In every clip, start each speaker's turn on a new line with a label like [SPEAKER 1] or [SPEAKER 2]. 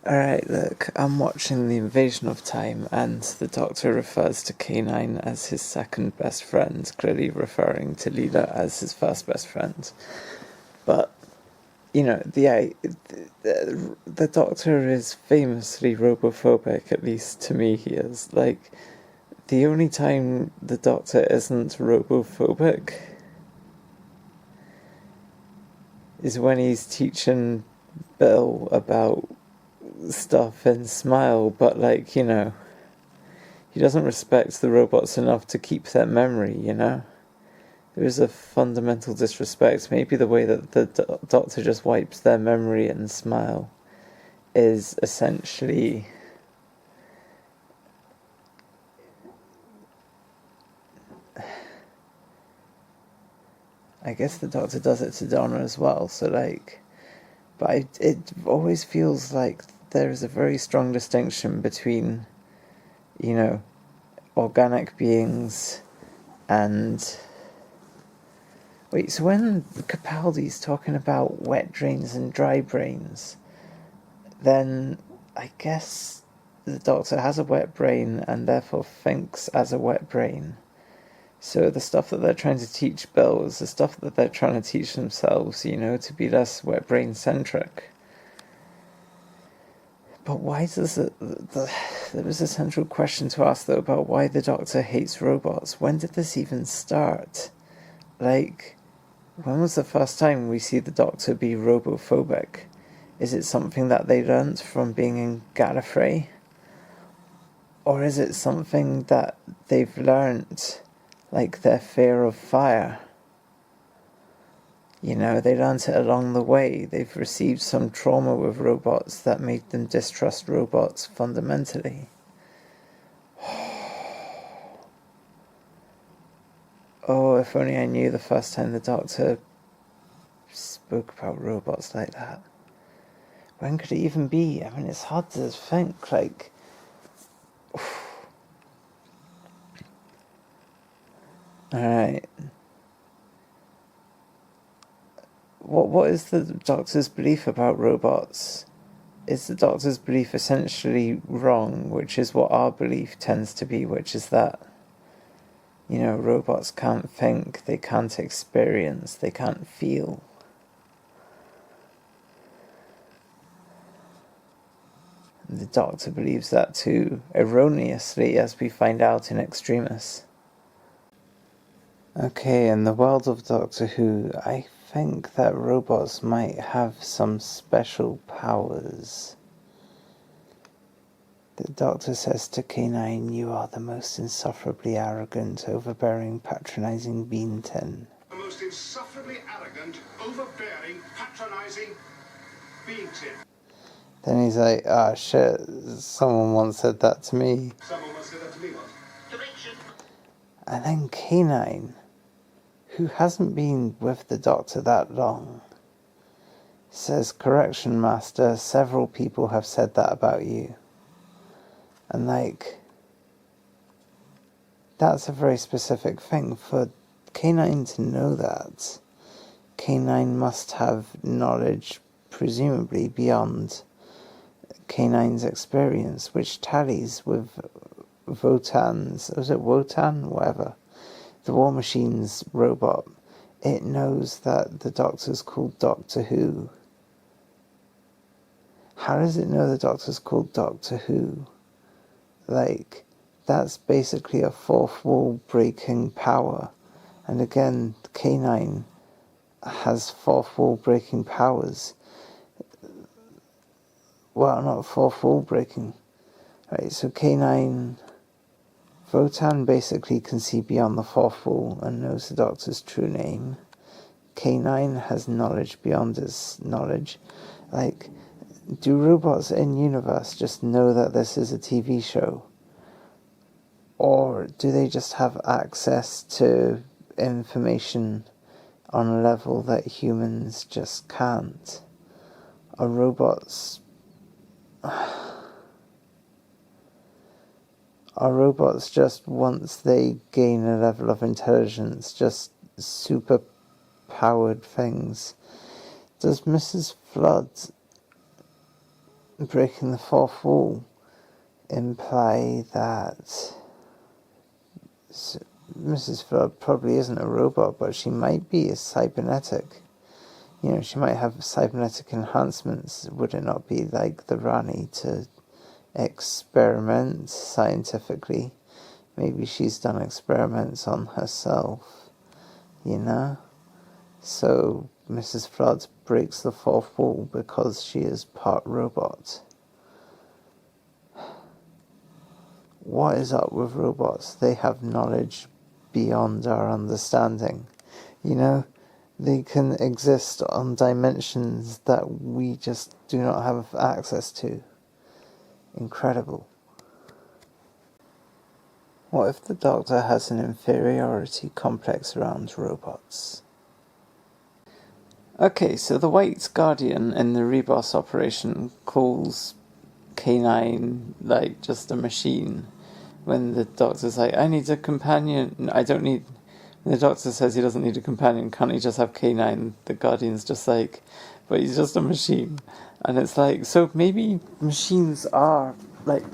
[SPEAKER 1] Alright, look, I'm watching The Invasion of Time, and the Doctor refers to K9 as his second best friend, clearly referring to Leela as his first best friend. But, you know, the Doctor is famously robophobic, at least to me he is. Like, the only time the Doctor isn't robophobic is when he's teaching Bill about stuff in Smile, but like, you know, he doesn't respect the robots enough to keep their memory, you know? There is a fundamental disrespect. Maybe the way that the Doctor just wipes their memory in Smile is essentially... I guess the Doctor does it to Donna as well, so like... But it always feels like there is a very strong distinction between, you know, organic beings and... Wait, so when Capaldi's talking about wet drains and dry brains, then I guess the Doctor has a wet brain and therefore thinks as a wet brain. So the stuff that they're trying to teach Bill is the stuff that they're trying to teach themselves, you know, to be less wet brain centric. But why does there was a central question to ask though about why the Doctor hates robots. When did this even start? Like, when was the first time we see the Doctor be robophobic? Is it something that they learnt from being in Gallifrey? Or is it something that they've learnt, like their fear of fire? You know, they learnt it along the way. They've received some trauma with robots that made them distrust robots fundamentally. Oh, if only I knew the first time the Doctor spoke about robots like that. When could it even be? I mean, it's hard to think, like... Alright. What is the Doctor's belief about robots? Is the Doctor's belief essentially wrong, which is what our belief tends to be, which is that, you know, robots can't think, they can't experience, they can't feel. The Doctor believes that too, erroneously, as we find out in Extremis. Okay, in the world of Doctor Who, I think that robots might have some special powers. The Doctor says to K9, "You are the most insufferably arrogant, overbearing, patronising bean tin."
[SPEAKER 2] The most insufferably arrogant, overbearing, patronising bean tin.
[SPEAKER 1] Then he's like, "Ah, shit, someone once said that to me."
[SPEAKER 2] Someone once said that to me once. Correction.
[SPEAKER 1] And then K9, who hasn't been with the Doctor that long, says, "Correction, Master, several people have said that about you." And like, that's a very specific thing. For K9 to know that, K9 must have knowledge, presumably beyond K9's experience, which tallies with Wotan's, was it Wotan? Whatever. The War Machine's robot. It knows that the Doctor's called Doctor Who. How does it know the Doctor's called Doctor Who? Like, that's basically a fourth wall breaking power. And again, K9 has fourth wall breaking powers. Well, not fourth wall breaking. Right, so K9... Wotan basically can see beyond the fourth wall and knows the Doctor's true name. K9 has knowledge beyond his knowledge. Like, do robots in universe just know that this is a TV show? Or do they just have access to information on a level that humans just can't? Are robots... Are robots just, once they gain a level of intelligence, just super-powered things? Does Mrs. Flood breaking the fourth wall imply that Mrs. Flood probably isn't a robot, but she might be a cybernetic. You know, she might have cybernetic enhancements. Would it not be like the Rani to experiment scientifically? Maybe she's done experiments on herself, you know? So Mrs. Flood breaks the fourth wall because she is part robot. What is up with robots? They have knowledge beyond our understanding. You know, they can exist on dimensions that we just do not have access to. Incredible. What if the Doctor has an inferiority complex around robots? Okay, so the White Guardian in the Reboss operation calls K9 like just a machine. When the Doctor's like, I need a companion, I don't need... When the Doctor says he doesn't need a companion, can't he just have K9? The Guardian's just like, but he's just a machine. And it's like, so maybe machines are, like...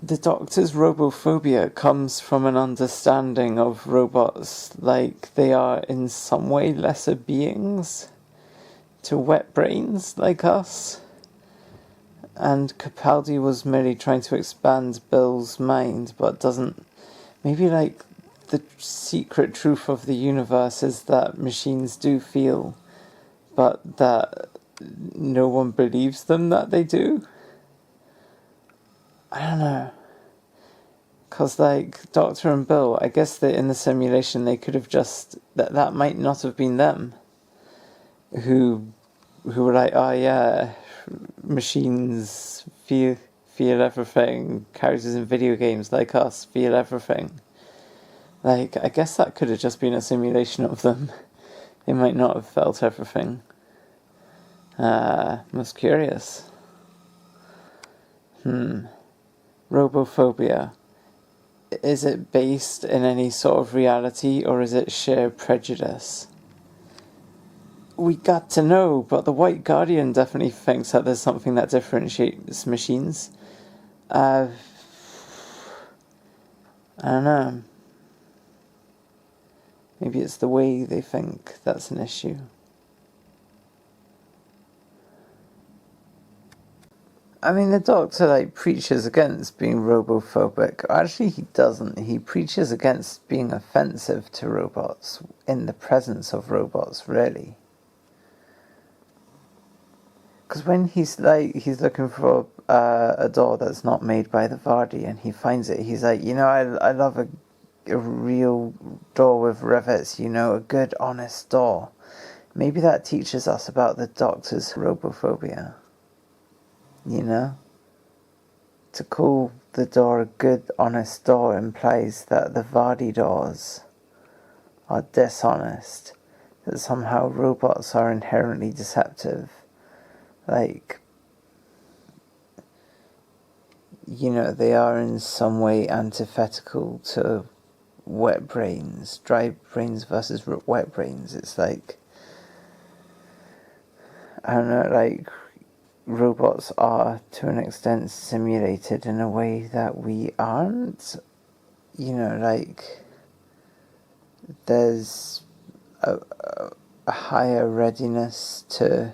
[SPEAKER 1] The Doctor's robophobia comes from an understanding of robots like they are in some way lesser beings to wet brains like us. And Capaldi was merely trying to expand Bill's mind, but doesn't... Maybe, like, the secret truth of the universe is that machines do feel, but that no one believes them that they do? I don't know. Because, like, Doctor and Bill, I guess that in the simulation they could have just... That might not have been them. Who were like, oh yeah, machines feel everything. Characters in video games like us feel everything. Like, I guess that could have just been a simulation of them. They might not have felt everything. Most curious. Robophobia. Is it based in any sort of reality, or is it sheer prejudice? We got to know, but the White Guardian definitely thinks that there's something that differentiates machines. I don't know. Maybe it's the way they think that's an issue. I mean, the Doctor, like, preaches against being robophobic. Actually, he doesn't. He preaches against being offensive to robots in the presence of robots, really. Because when he's looking for a door that's not made by the Vardy, and he finds it, he's like, you know, I love a real door with rivets, you know, a good, honest door. Maybe that teaches us about the Doctor's robophobia. You know? To call the door a good, honest door implies that the Vardy doors are dishonest, that somehow robots are inherently deceptive. Like, you know, they are in some way antithetical to wet brains, dry brains versus wet brains. It's like, I don't know, like, robots are to an extent simulated in a way that we aren't. You know, like, there's a higher readiness to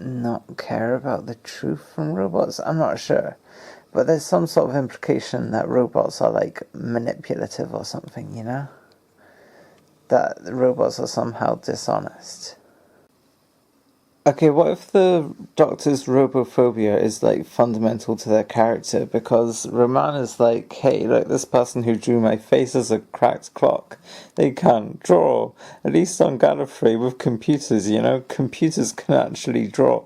[SPEAKER 1] not care about the truth from robots. I'm not sure, but there's some sort of implication that robots are like manipulative or something, you know, that the robots are somehow dishonest. Okay, what if the Doctor's robophobia is like fundamental to their character? Because Romana's like, hey, look, this person who drew my face as a cracked clock, they can't draw. At least on Gallifrey with computers, you know, computers can actually draw.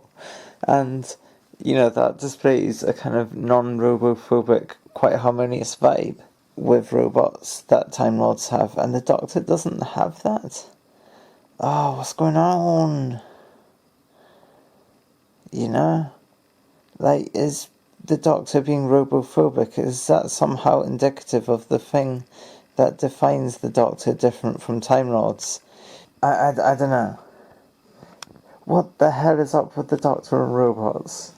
[SPEAKER 1] And, you know, that displays a kind of non-robophobic, quite harmonious vibe with robots that Time Lords have. And the Doctor doesn't have that. Oh, what's going on? You know? Like, is the Doctor being robophobic? Is that somehow indicative of the thing that defines the Doctor different from Time Lords? I don't know. What the hell is up with the Doctor and robots?